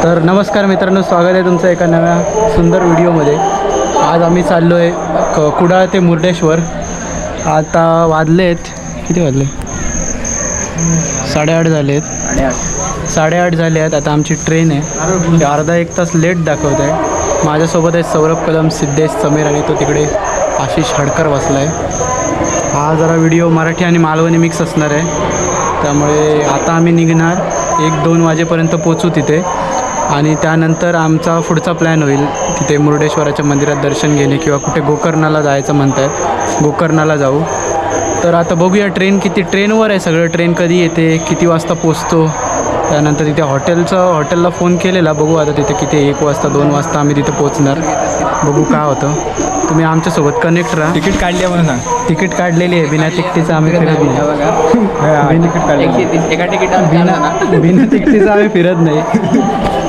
तर नमस्कार मित्रांनो, स्वागत आहे तुमचं एका नव्या सुंदर व्हिडिओमध्ये. आज आम्ही चाललो आहे कुडाळ ते मुर्डेश्वर. आता वाजलेत किती वाजले? 8:30 झाले आहेत. 8:30 झाले आहेत. आता आमची ट्रेन आहे. अर्धा एक तास लेट दाखवत आहे. माझ्यासोबत आहे सौरभ कदम, सिद्धेश, समीर आणि तो तिकडे आशिष हडकर बसला आहे. हा जरा व्हिडिओ मराठी आणि मालवणी मिक्स असणार आहे. त्यामुळे आता आम्ही निघणार 1-2 वाजेपर्यंत पोचू तिथे आणि त्यानंतर आमचा पुढचा प्लॅन होईल तिथे मुर्डेश्वराच्या मंदिरात दर्शन घेणे किंवा कुठे गोकर्णाला जायचं म्हणत आहेत. गोकर्णाला जाऊ. तर आता बघूया ट्रेनवर आहे सगळं. ट्रेन कधी येते, किती वाजता पोचतो. त्यानंतर तिथे हॉटेलला फोन केलेला. बघू आता तिथे किती 1 वाजता 2 वाजता आम्ही तिथे पोचणार. बघू काय होतं. तुम्ही आमच्यासोबत कनेक्ट राहा. तिकीट काढली म्हणून सांग. तिकीट काढलेली आहे. बिना तिकिटीचं आम्ही फिरत नाही. बिना तिकिटीचं आम्ही फिरत नाही.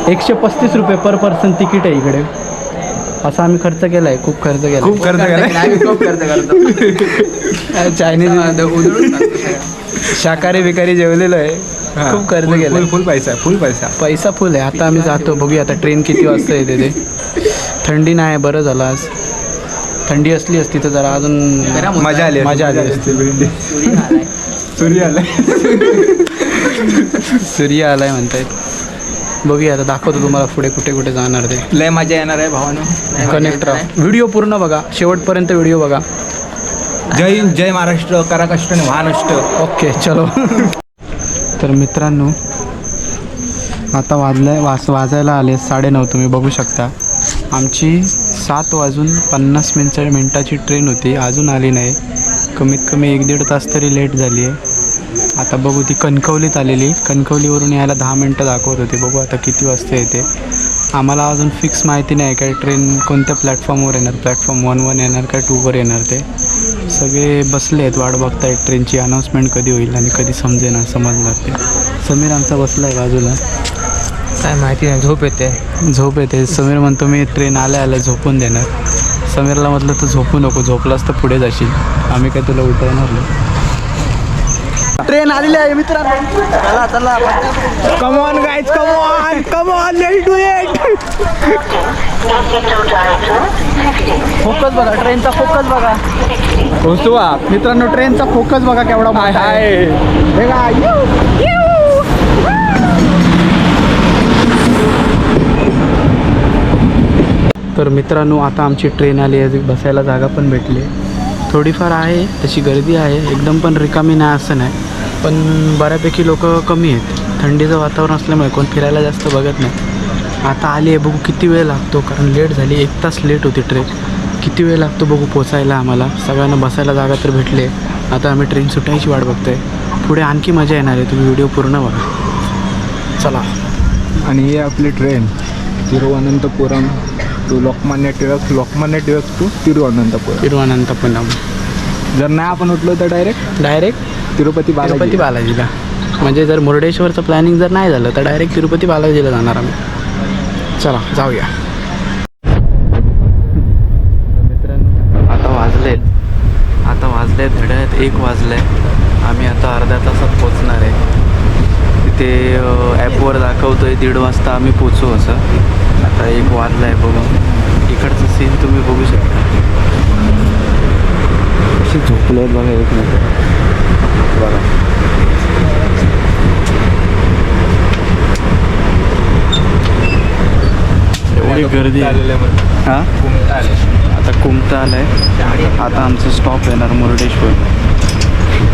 135 रुपये पर पर्सन तिकीट आहे इकडे. असा आम्ही खर्च केला आहे. खूप खर्च केला. चायनीज शाकाहारी बिकारी जेवलेलो आहे. खूप खर्च केला. फुल पैसा फुल आहे. आता आम्ही जातो. बघूया आता ट्रेन किती वाजता येते ते. थंडी नाही, बरं झालं आज. थंडी असती तर जरा अजून मजा आली असती. सूर्य आलाय म्हणतायत. बघूया आता, दाखवतो तुम्हाला पुढे कुठे जाणार ते. लय मजा येणार आहे भावानो. कनेक्ट राहा. व्हिडिओ पूर्ण बघा, शेवटपर्यंत व्हिडिओ बघा. जय महाराष्ट्र, करा कष्ट आणि महाराष्ट्र. ओके चलो. तर मित्रांनो, आता वाजायला आले 9:30. तुम्ही बघू शकता आमची 7:50 मिनिटाची ट्रेन होती, अजून आली नाही. कमीत कमी 1-1.5 तास तरी लेट झाली आहे. आता बघू, ती कणकवलीत आलेली. कणकवलीवरून यायला 10 मिनटं दाखवत होते. बघू आता किती वाजता येते. आम्हाला अजून फिक्स माहिती नाही काय ट्रेन कोणत्या प्लॅटफॉर्मवर येणार. प्लॅटफॉर्म 1 येणार काय 2 येणार. ते सगळे बसले आहेत, वाट बघतायत ट्रेनची अनाऊन्समेंट कधी होईल आणि कधी समजणार ते. समीर आमचा बसला आहे बाजूला. काय माहिती नाही, झोप येते. समीर म्हणतो मी ट्रेन आल्या झोपून देणार. समीरला म्हटलं तर झोपू नको, झोपलास तर पुढे जाशील. आम्ही काय तुला उठवणार नाही. ट्रेन आलेली आहे मित्रांनो. चला come on guys, come on let's do it. Focus बघा, ट्रेनचा फोकस बघा. पोहोचवा मित्रांनो, ट्रेनचा फोकस बघा केवढा मोठा आहे. तर मित्रांनो, आता आमची ट्रेन आली आहे. बसायला जागा पण भेटली. थोडीफार आहे तशी गर्दी आहे, एकदम पण रिकामी नाही असं नाही, पण बऱ्यापैकी लोक कमी आहेत. थंडीचं वातावरण असल्यामुळे कोण फिरायला जास्त बघत नाही. आता आली आहे, बघू किती वेळ लागतो, कारण लेट झाली. 1 तास लेट होती ट्रेन. किती वेळ लागतो बघू पोचायला आम्हाला. सगळ्यांना बसायला जागा तर भेटले. आता आम्ही ट्रेन सुटायची वाट बघतोय. पुढे आणखी मजा येणार आहे. तुम्ही व्हिडिओ पूर्ण बघा. चला. आणि ही आपली train Thiruvananthapuram to Lokmanya Tilak to Thiruvananthapuram. जर नाही आपण उठलो तर डायरेक्ट तिरुपती बालाजीला. म्हणजे जर मुर्डेश्वरचं प्लॅनिंग जर नाही झालं तर डायरेक्ट तिरुपती बालाजीला जाणार आम्ही. चला जाऊया. मित्रांनो, आता वाजले घड्याळात 1 वाजले. आम्ही आता अर्ध्या तासात पोचणार आहे. तिथे ॲपवर दाखवतो आहे 1:30 वाजता आम्ही पोचू असं. आता 1 वाजला आहे. बघू इकडचं सीन तुम्ही बघू शकता. कशी झोपले आहेत बघा. एक मिनिट बघा. एवढी गर्दी हां. आता कुमता आलं आहे. आता आमचं स्टॉप येणार मुर्डेश्वर.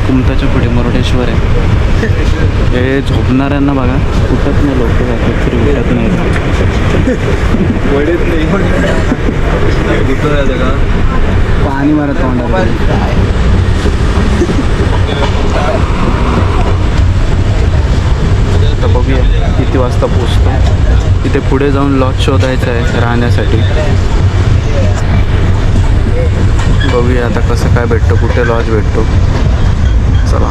कुमताच्या पुढे मुर्डेश्वर आहे. हे झोपणाऱ्यांना बघा, उठत नाही लोक, जातात तरी उठत नाही. पाणी मारत तोंडाला. तर बघूया किती वाजता पोचतो. इथे पुढे जाऊन लॉज शोधायचं आहे राहण्यासाठी. बघूया आता कसं काय भेटतं, कुठे लॉज भेटतो. चला.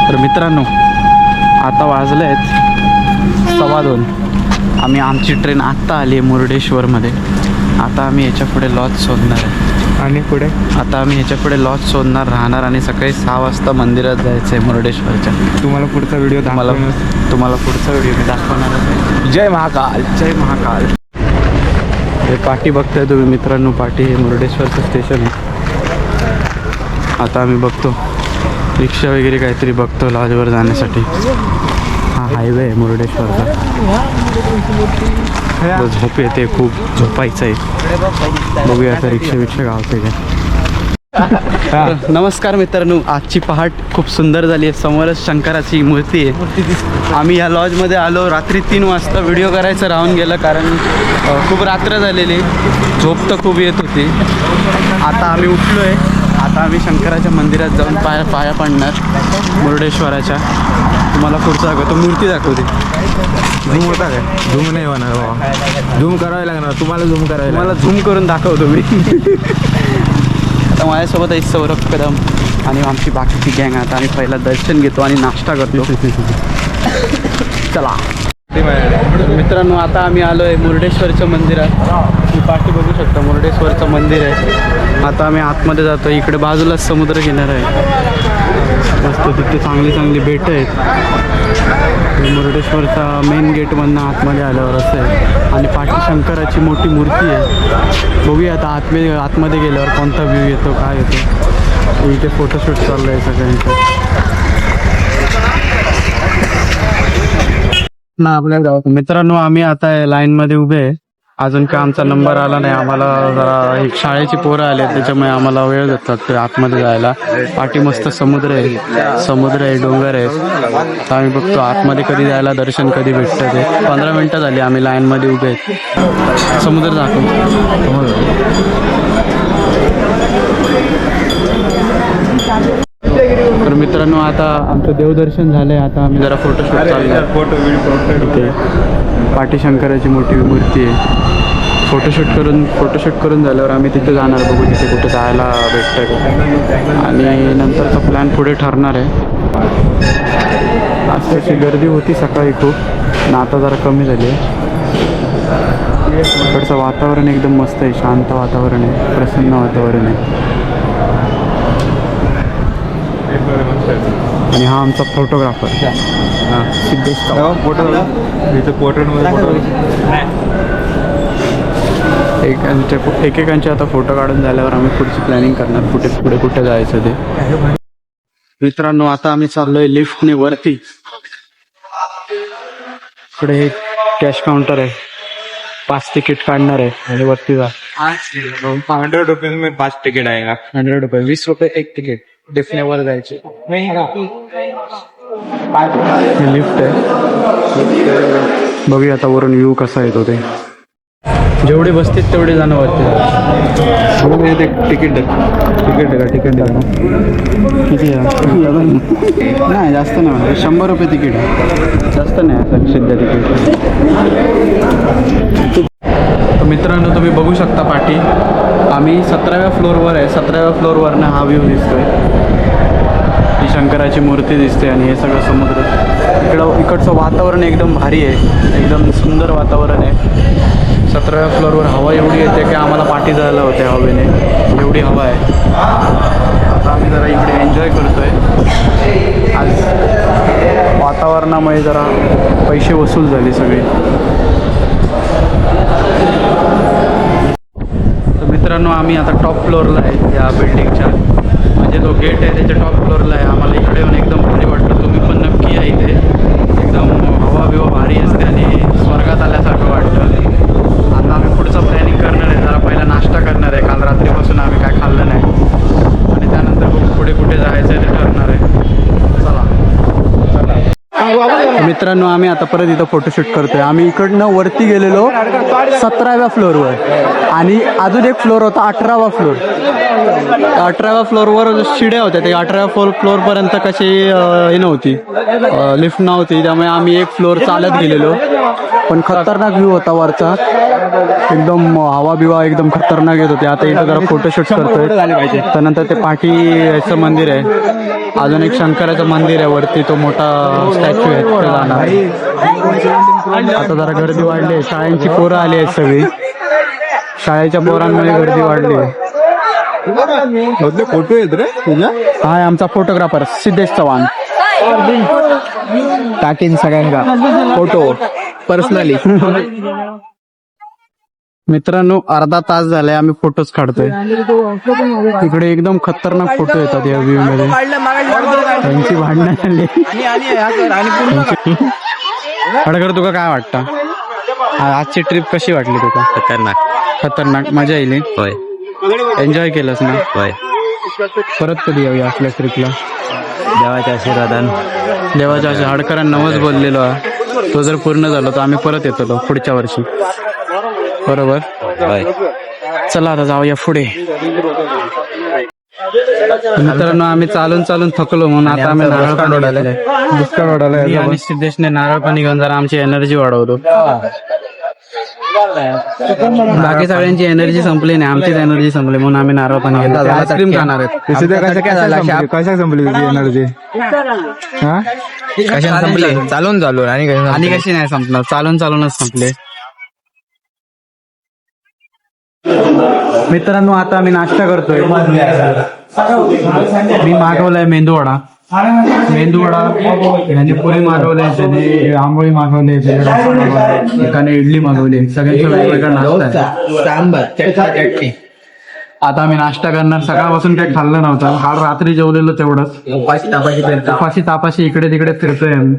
तर मित्रांनो, आता वाजले आहेत 2:15. आम्ही आमची ट्रेन आत्ता आली आहे मुर्डेश्वरमध्ये. आता आम्ही याच्या पुढे लॉज शोधणार आहे. आणि पुढे आता आम्ही ह्याच्या पुढे लॉज शोधणार राहणार आणि सकाळी 6 वाजता मंदिरात जायचं आहे मुरुडेश्वरच्या. तुम्हाला पुढचा व्हिडिओ तुम्हाला पुढचा व्हिडिओ मी दाखवणारच आहे. जय महाकाल. जय महाकाल. हे पाटी बघताय तुम्ही मित्रांनो, पाटी हे मुरुडेश्वरचं स्टेशन आहे. आता आम्ही बघतो रिक्षा वगैरे काहीतरी बघतो लॉजवर जाण्यासाठी. हा हायवे आहे मुरुडेश्वरचा. झोप येते, खूप झोपायचं आहे. बघूया आता रिक्षा गावते काय. नमस्कार मित्रांनो, आजची पहाट खूप सुंदर झाली आहे. समोरच शंकराची मूर्ती आहे. आम्ही या लॉजमध्ये आलो रात्री 3 वाजता. व्हिडिओ करायचं राहून गेलं कारण खूप रात्र झालेली, झोप तर खूप येत होती. आता आम्ही उठलो आहे. आता आम्ही शंकराच्या मंदिरात जाऊन पाया पडणार मुरुडेश्वराच्या. तुम्हाला पुढचा दाखवतो, मूर्ती दाखवते. झूम होता काय? झूम नाही होणार बाबा, झूम करावे लागणार तुम्हाला. झूम करायला मला झूम करून दाखवतो मी. आता माझ्यासोबत आहे सौरभ कदम आणि आमची बाकीची गँग. आता आम्ही पहिला दर्शन घेतो आणि नाश्ता करतो. चला मित्रांनो, आता आम्ही आलो आहे मुरुडेश्वरच्या मंदिरात. ही पाठी बघू शकता, मुरुडेश्वरचं मंदिर आहे. आता आम्ही आतमध्ये जातो. इकडे बाजूलाच समुद्र किनारा आहे. मस्त तिथे चांगली बेटं आहेत. मुरुडेश्वरचा मेन गेटमधनं आतमध्ये आल्यावर असं आहे. आणि पाठी शंकराची मोठी मूर्ती आहे. बघूया आता आतमध्ये गेल्यावर कोणता व्ह्यू येतो, काय येतो. इथे फोटोशूट चाललं आहे सगळ्यांचं. ना आपल्या गावात मित्रांनो, आम्ही आता लाईनमध्ये उभे आहे. अजून काय आमचा नंबर आला नाही. आम्हाला जरा एक शाळेची पोरं आले, त्याच्यामुळे आम्हाला वेळ देतात आतमध्ये जायला. पाठी मस्त समुद्र आहे, डोंगर आहे. आता आम्ही बघतो आतमध्ये कधी जायला दर्शन कधी भेटतं ते. 15 मिनटं झाली आम्ही लाईनमध्ये उभे आहेत. समुद्र तर मित्रांनो, आता आमचं देवदर्शन झालंय. आता आम्ही जरा फोटोशूट चालू. पाठी शंकराची मोठी मूर्ती आहे. फोटोशूट करून झाल्यावर आम्ही तिथे जाणार. बघू तिथे कुठे जायला भेटतं का, आणि नंतरचा प्लॅन पुढे ठरणार आहे. आज तशी गर्दी होती सकाळी खूप, आणि आता जरा कमी झाली आहे. इकडचं वातावरण एकदम मस्त आहे, शांत वातावरण आहे, प्रसन्न वातावरण आहे. आणि हा आमचा फोटोग्राफर सिद्धेश. एकेकांचे आता फोटो काढून झाल्यावर आम्ही पुढची प्लॅनिंग करणार, पुढे जायचं ते. मित्रांनो, आता आम्ही चाललोय लिफ्टने वरती. इकडे हे कॅश काउंटर आहे, 5 तिकीट काढणार आहे आणि वरती जा. 100 रुपये में 5 तिकीट आएगा. 100 रुपये, 20 रुपये एक तिकीट. लिफ्टने वर जायचे. हे लिफ्ट आहे. बघूया आता वरून व्ह्यू कसा येतो ते. जेवढे बसतील तेवढे जाणं वाटते. तिकीट द्या. किती नाही, जास्त नाही. 100 रुपये तिकीट आहे, जास्त नाही असं सध्या तिकीट. तर मित्रांनो, तुम्ही बघू शकता पाठी आम्ही 17व्या फ्लोअरवर आहे. 17व्या फ्लोअरवरनं हा व्ह्यू दिसतोय. ही शंकराची मूर्ती दिसते आणि हे सगळं समुद्र. इकडचं वातावरण एकदम भारी आहे, एकदम सुंदर वातावरण आहे. 17व्या फ्लोअरवर हवा एवढी येते की आम्हाला पाठी जायला होते हवेने, एवढी हवा आहे. आता आम्ही जरा इकडे एन्जॉय करतोय. आज वातावरणामुळे जरा पैसे वसूल झाले सगळे. तर मित्रांनो, आम्ही आता टॉप फ्लोअरला आहे या बिल्डिंगच्या. म्हणजे जो गेट आहे त्याच्या टॉप फ्लोअरला आहे. आम्हाला इकडे येऊन एकदम भारी वाटतं. तुम्ही पण नक्की या इथे. एकदम हवा बिवा भारी असते आणि स्वर्गात आल्यासारखं वाटतं. आता आम्ही पुढचं प्लॅनिंग करणार आहे. जरा पहिला नाश्ता करणार आहे. काल रात्रीपासून आम्ही काय खाल्लं नाही, आणि त्यानंतर पुढे कुठे जायचं आहे ते ठरणार आहे. चला मित्रांनो, आम्ही आता परत इथं फोटोशूट करतोय. आम्ही इकडनं वरती गेलेलो 17व्या फ्लोअरवर, आणि अजून एक फ्लोअर होता 18वा फ्लोअर. 18व्या फ्लोअरवर शिड्या होत्या. ते 18व्या फ्लोअरपर्यंत कशी हे नव्हती, लिफ्ट नव्हती, त्यामुळे आम्ही एक फ्लोअर चालत गेलेलो. पण खतरनाक व्ह्यू होता वरचा, एकदम हवा बिवा एकदम खतरनाक येत होते. आता इथं जरा फोटोशूट करतोय. त्यानंतर ते पाठीचं मंदिर आहे, अजून एक शंकराचं मंदिर आहे वरती, तो मोठा स्टॅच्यू आहे, तिथे जाणार आहे. आता जरा गर्दी वाढली आहे, शाळेंची पोरं आली आहेत सगळी. शाळेच्या पोरांमध्ये गर्दी वाढली आहे. फोटो येत रे तुझ्या हा आहे आमचा फोटोग्राफर सिद्धेश चव्हाण. टाकीन सगळ्यांना फोटो पर्सनली. मित्रांनो अर्धा तास झालाय आम्ही फोटोज काढतोय. इकडे एकदम खतरनाक फोटो येतात या व्ह्यू मध्ये. त्यांची भांडणं झाली. हडकर तुका काय वाटतं आजची ट्रिप कशी वाटली तुका? खतरनाक मजा येईल. होय एन्जॉय केलंस ना? होय. परत कधी येऊया आपल्या ट्रिपला? देवाच्या आशीर्वादान. देवाच्या अशा हडकरांना नवच बोललेलो आहे. तो जर पूर्ण झाला तर आम्ही परत येतो पुढच्या वर्षी. बरोबर. होय. चला आता जाऊया पुढे. मित्रांनो आम्ही चालून चालून थकलो म्हणून आता आम्ही नारळ पाणी घेतलंय. दुष्काळ वाढायला मी आणि सिद्धेशने नारळ पाणी घेऊन जरा आमची एनर्जी वाढवतो. बाकी सगळ्यांची एनर्जी संपली नाही, आमचीच एनर्जी संपली म्हणून आम्ही नारळ पाणी घेतलं. आईस्क्रीम खाणार आहेत. कशा संपली तुझी एनर्जी? हा कशा संपले? चालून आणि कशी नाही संपणार, चालून चालूनच संपले. मित्रांनो आता आम्ही नाश्ता करतोय. मी मागवलाय मेंदूवडा. यांनी पुरी मागवले, त्याने आंबोळी मागवले, एकाने इडली मागवली. सगळ्यांचा वेगवेगळा नाश्ता आहे. सांबर आता आम्ही नाश्ता करणार. सकाळपासून काही खाल्लं नव्हतं, काल रात्री जेवलेलो तेवढंच. उपाशी तापाशी इकडे तिकडे फिरतोय आम्ही.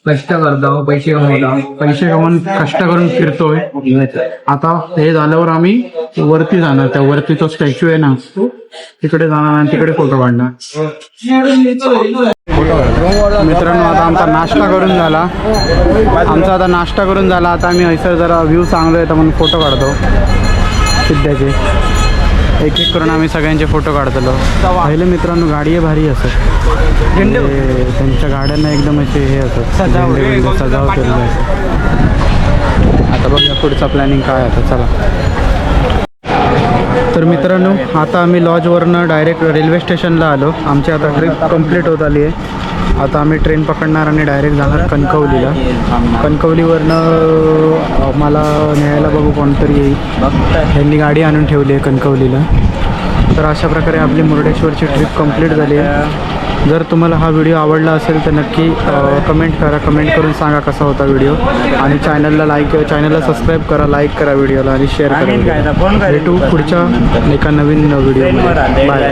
कष्ट करतो, पैसे कमवून कष्ट करून फिरतोय. आता हे झाल्यावर आम्ही वरती जाणार. त्या वरती तो स्टॅच्यू आहे ना, तिकडे जाणार आणि तिकडे फोटो काढणार. मित्रांनो आता आमचा नाश्ता करून झाला. आता आम्ही हैसर जरा व्ह्यू चांगला येतं म्हणून फोटो काढतो सिद्ध्याचे. एक एक करून आम्ही सगळ्यांचे फोटो काढतो. पहिले मित्रांनो गाडी भारी असत, त्यांच्या गाड्यांना एकदम असे हे असत सजावट केलेली असते. आता बघूया पुढचा प्लॅनिंग काय आता. चला तर मित्रांनो आता आम्ही लॉजवरनं डायरेक्ट रेल्वे स्टेशनला आलो. आमची आता ट्रिप कंप्लीट होत आली आहे. आता आम्ही ट्रेन पकडणार आणि डायरेक्ट जाणार कणकवलीला. कणकवलीवरनं मला न्यायला बघू कोणतरी येईल. यांनी गाडी आणून ठेवली आहे कणकवलीला. तर अशा प्रकारे आपली मुर्डेश्वरची ट्रिप कंप्लीट झाली आहे. जर तुम्हाला हा व्हिडिओ आवडला असेल तर नक्की कमेंट करा. कमेंट करून सांगा कसा होता व्हिडिओ. आणि चॅनलला सबस्क्राईब करा, लाईक करा व्हिडिओला आणि शेअर करा. भेटू पुढच्या एका नवीन व्हिडिओ. बाय.